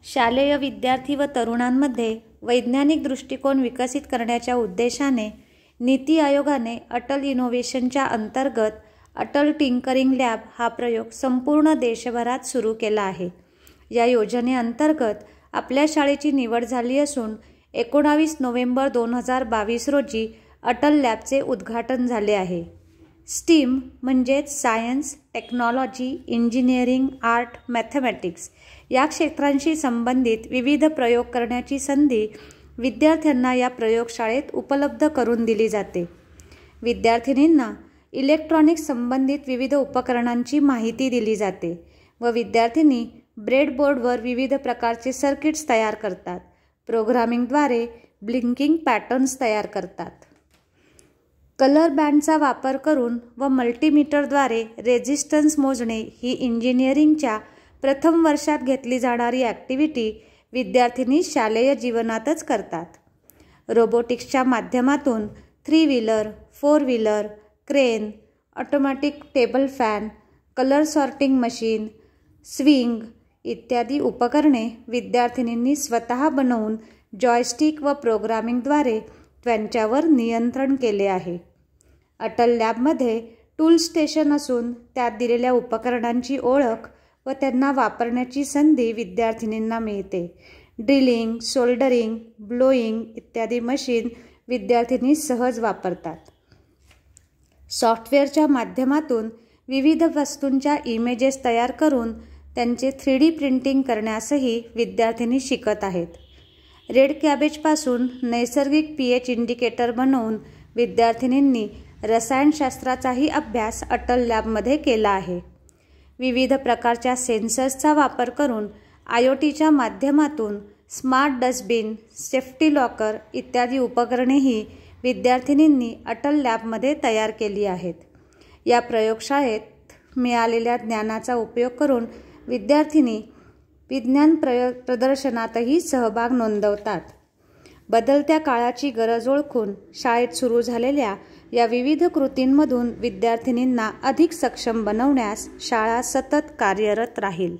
शालेय विद्यार्थी व तरुणांमध्ये वैज्ञानिक दृष्टिकोन विकसित करण्याच्या उद्देशाने नीती आयोगाने अटल इनोव्हेशनच्या अंतर्गत अटल टिंकरिंग लॅब हा प्रयोग संपूर्ण देशभरात सुरू केला आहे। या योजनेअंतर्गत आपल्या शाळेची निवड झाली असून 19 नोव्हेंबर 2022 रोजी अटल लॅबचे उद्घाटन झाले आहे। स्टीम म्हणजेच science, technology, engineering, art, mathematics या क्षेत्रांशी संबंधित विविध प्रयोग करण्याची संधी विद्यार्थ्यांना या प्रयोगशाळेत उपलब्ध करून दिली जाते। विद्यार्थिनींना इलेक्ट्रॉनिक्स संबंधित विविध उपकरणांची माहिती दिली जाते व विद्यार्थिनी ब्रेडबोर्डवर विविध प्रकारचे सर्किट्स तयार करतात। प्रोग्रामिंगद्वारे ब्लिंकिंग पॅटर्न्स तयार करतात। कलर बँडचा वापर करून व मल्टीमीटरद्वारे रेझिस्टन्स मोजणे ही इंजिनिअरिंगच्या प्रथम वर्षात घेतली जाणारी ॲक्टिव्हिटी विद्यार्थिनी शालेय जीवनातच करतात। रोबोटिक्सच्या माध्यमातून 3 wheeler, 4 wheeler, crane, automatic table fan, colour sorting machine, swing इत्यादी उपकरणे विद्यार्थिनींनी स्वतः बनवून जॉयस्टिक व प्रोग्रामिंगद्वारे त्यांच्यावर नियंत्रण केले आहे। अटल लॅबमध्ये टूल स्टेशन असून त्यात दिलेल्या उपकरणांची ओळख व त्यांना वापरण्याची संधी विद्यार्थिनींना मिळते। ड्रिलिंग, सोल्डरिंग, ब्लोईंग इत्यादी मशीन विद्यार्थिनी सहज वापरतात। सॉफ्टवेअरच्या माध्यमातून विविध वस्तूंच्या इमेजेस तयार करून त्यांचे 3D प्रिंटिंग करण्यासही विद्यार्थिनी शिकत आहेत। रेड कॅबेजपासून नैसर्गिक pH इंडिकेटर बनवून विद्यार्थिनींनी रसायनशास्त्राचाही अभ्यास अटल लॅबमध्ये केला आहे। विविध प्रकारच्या सेन्सर्सचा वापर करून IoTच्या माध्यमातून स्मार्ट डस्टबिन, सेफ्टी लॉकर इत्यादी उपकरणेही विद्यार्थिनींनी अटल लॅबमध्ये तयार केली आहेत। या प्रयोगशाळेत मिळालेल्या ज्ञानाचा उपयोग करून विद्यार्थिनी विज्ञान प्रदर्शनातही सहभाग नोंदवतात। बदलत्या काळाची गरज ओळखून शाळेत सुरू झालेल्या या विविध कृतींमधून विद्यार्थिनींना अधिक सक्षम बनवण्यास शाळा सतत कार्यरत राहील।